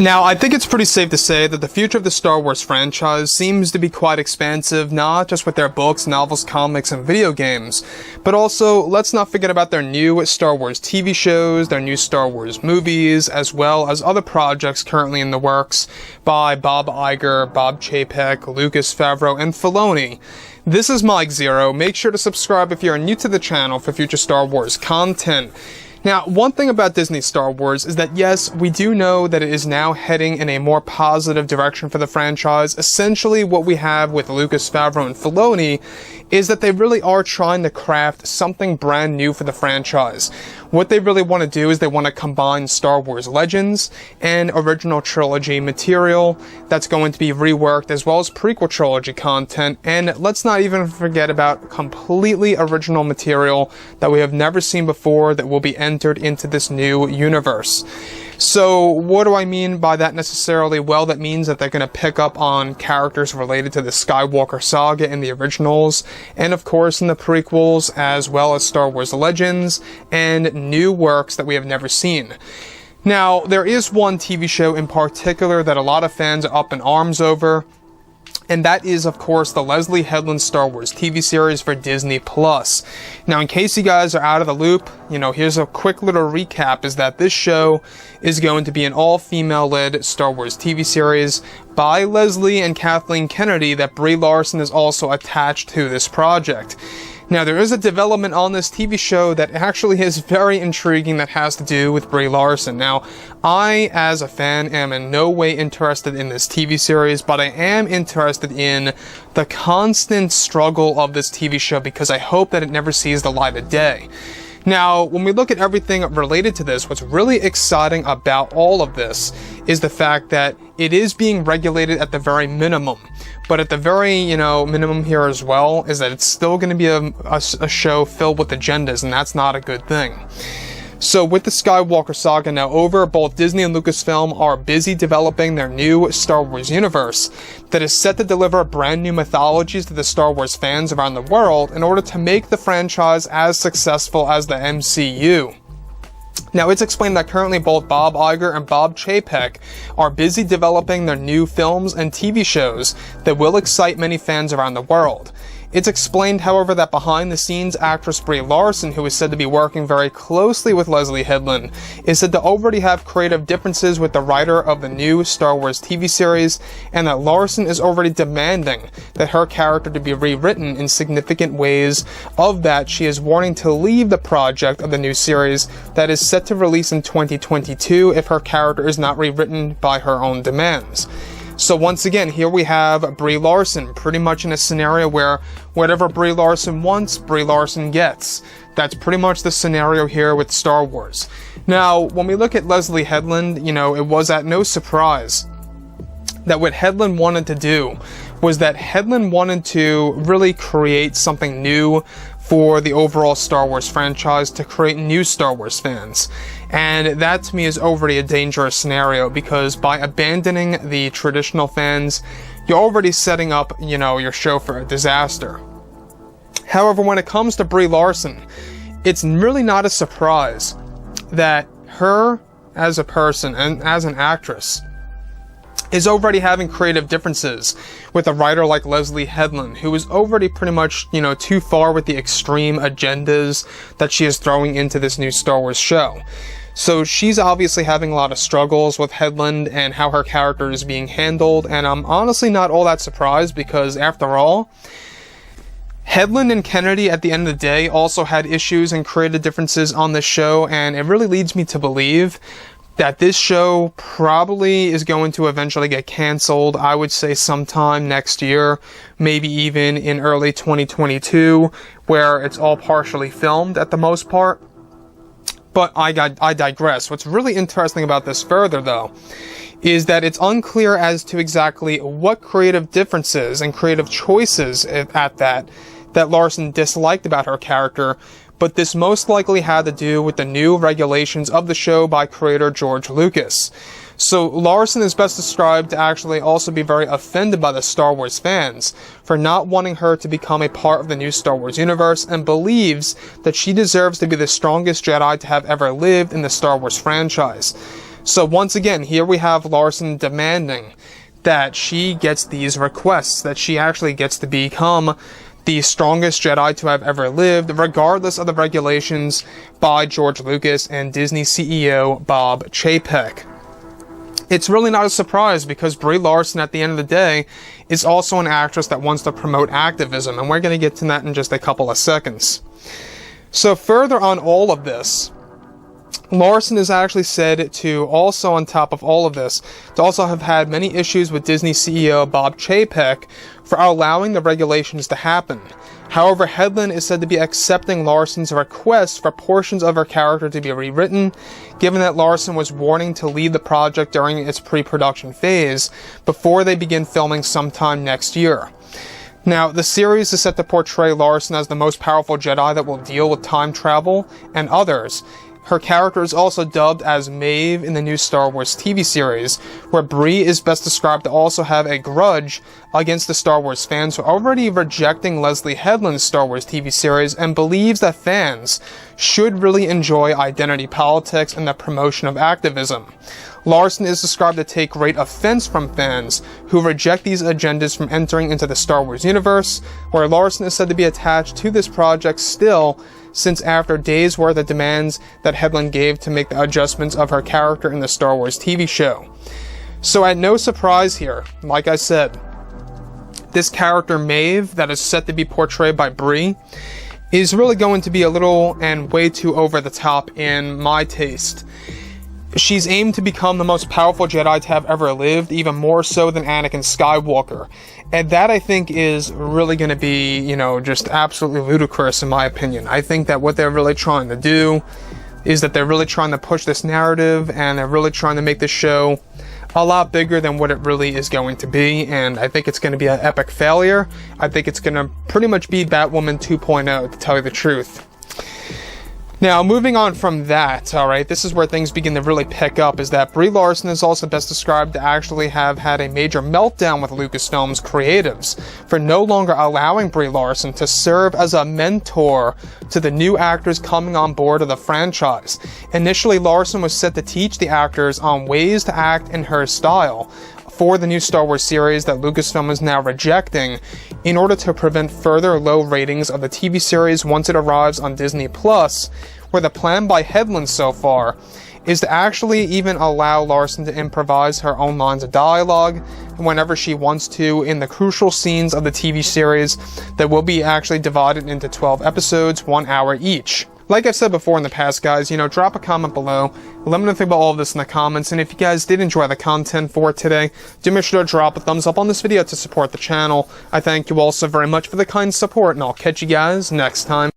Now, I think it's pretty safe to say that the future of the Star Wars franchise seems to be quite expansive, not just with their books, novels, comics, and video games, but also, let's not forget about their new Star Wars TV shows, their new Star Wars movies, as well as other projects currently in the works by Bob Iger, Bob Chapek, Lucas Favreau, and Filoni. This is Mike Zero. Make sure to subscribe if you're new to the channel for future Star Wars content. Now, one thing about Disney Star Wars is that yes, we do know that it is now heading in a more positive direction for the franchise. Essentially, what we have with Lucas Favreau and Filoni is that they really are trying to craft something brand new for the franchise. What they really want to do is they want to combine Star Wars Legends and original trilogy material that's going to be reworked, as well as prequel trilogy content, and let's not even forget about completely original material that we have never seen before that will be entered into this new universe. So what do I mean by that necessarily? Well, that means that they're going to pick up on characters related to the Skywalker saga in the originals, and of course in the prequels, as well as Star Wars Legends, and new works that we have never seen. Now, there is one TV show in particular that a lot of fans are up in arms over, and that is, of course, the Leslie Headland Star Wars TV series for Disney+. Now, in case you guys are out of the loop, here's a quick little recap, is that this show is going to be an all-female-led Star Wars TV series by Leslie and Kathleen Kennedy that Brie Larson is also attached to this project. Now, there is a development on this TV show that actually is very intriguing that has to do with Brie Larson. Now, I, as a fan, am in no way interested in this TV series, but I am interested in the constant struggle of this TV show because I hope that it never sees the light of day. Now, when we look at everything related to this, what's really exciting about all of this is the fact that it is being regulated at the very minimum. But at the very, minimum here as well is that it's still going to be a show filled with agendas, and that's not a good thing. So with the Skywalker saga now over, both Disney and Lucasfilm are busy developing their new Star Wars universe that is set to deliver brand new mythologies to the Star Wars fans around the world in order to make the franchise as successful as the MCU. Now, it's explained that currently both Bob Iger and Bob Chapek are busy developing their new films and TV shows that will excite many fans around the world. It's explained, however, that behind the scenes actress Brie Larson, who is said to be working very closely with Leslie Headland, is said to already have creative differences with the writer of the new Star Wars TV series, and that Larson is already demanding that her character to be rewritten in significant ways. Of that, she is warning to leave the project of the new series that is set to release in 2022 if her character is not rewritten by her own demands. So once again, here we have Brie Larson, pretty much in a scenario where whatever Brie Larson wants, Brie Larson gets. That's pretty much the scenario here with Star Wars. Now, when we look at Leslie Headland, it was at no surprise that what Headland wanted to do was that Headland wanted to really create something new for the overall Star Wars franchise, to create new Star Wars fans. And that to me is already a dangerous scenario, because by abandoning the traditional fans, you're already setting up, your show for a disaster. However, when it comes to Brie Larson, it's really not a surprise that her as a person and as an actress is already having creative differences with a writer like Leslie Headland, who is already pretty much, too far with the extreme agendas that she is throwing into this new Star Wars show. So she's obviously having a lot of struggles with Headland and how her character is being handled, and I'm honestly not all that surprised, because after all, Headland and Kennedy at the end of the day also had issues and creative differences on this show, and it really leads me to believe that this show probably is going to eventually get canceled. I would say sometime next year, maybe even in early 2022, where it's all partially filmed at the most part. But I digress. What's really interesting about this further, though, is that it's unclear as to exactly what creative differences and creative choices at that Larson disliked about her character, but this most likely had to do with the new regulations of the show by creator George Lucas. So Larson is best described to actually also be very offended by the Star Wars fans for not wanting her to become a part of the new Star Wars universe, and believes that she deserves to be the strongest Jedi to have ever lived in the Star Wars franchise. So once again, here we have Larson demanding that she gets these requests, that she actually gets to become the strongest Jedi to have ever lived, regardless of the regulations by George Lucas and Disney CEO Bob Chapek. It's really not a surprise because Brie Larson, at the end of the day, is also an actress that wants to promote activism, and we're going to get to that in just a couple of seconds. So further on all of this, Larson is actually said to also, on top of all of this, to also have had many issues with Disney CEO Bob Chapek for allowing the regulations to happen. However, Hedlund is said to be accepting Larson's request for portions of her character to be rewritten, given that Larson was warning to leave the project during its pre-production phase, before they begin filming sometime next year. Now, the series is set to portray Larson as the most powerful Jedi that will deal with time travel and others. Her character is also dubbed as Maeve in the new Star Wars TV series, where Brie is best described to also have a grudge against the Star Wars fans who are already rejecting Leslie Headland's Star Wars TV series and believes that fans should really enjoy identity politics and the promotion of activism. Larson is described to take great offense from fans who reject these agendas from entering into the Star Wars universe, where Larson is said to be attached to this project still, since after days worth of demands that Hedlund gave to make the adjustments of her character in the Star Wars TV show. So at no surprise here, like I said, this character Maeve that is set to be portrayed by Brie is really going to be a little and way too over the top in my taste. She's aimed to become the most powerful Jedi to have ever lived, even more so than Anakin Skywalker. And that, I think, is really going to be, just absolutely ludicrous in my opinion. I think that what they're really trying to do is that they're really trying to push this narrative, and they're really trying to make this show a lot bigger than what it really is going to be, and I think it's going to be an epic failure. I think it's going to pretty much be Batwoman 2.0, to tell you the truth. Now, moving on from that, alright, this is where things begin to really pick up, is that Brie Larson is also best described to actually have had a major meltdown with Lucasfilm's creatives for no longer allowing Brie Larson to serve as a mentor to the new actors coming on board of the franchise. Initially, Larson was set to teach the actors on ways to act in her style for the new Star Wars series that Lucasfilm is now rejecting in order to prevent further low ratings of the TV series once it arrives on Disney+, where the plan by Hedlund so far is to actually even allow Larson to improvise her own lines of dialogue whenever she wants to in the crucial scenes of the TV series that will be actually divided into 12 episodes, 1 hour each. Like I've said before in the past, guys, drop a comment below. Let me know think about all of this in the comments, and if you guys did enjoy the content for today, do make sure to drop a thumbs up on this video to support the channel. I thank you all so very much for the kind support, and I'll catch you guys next time.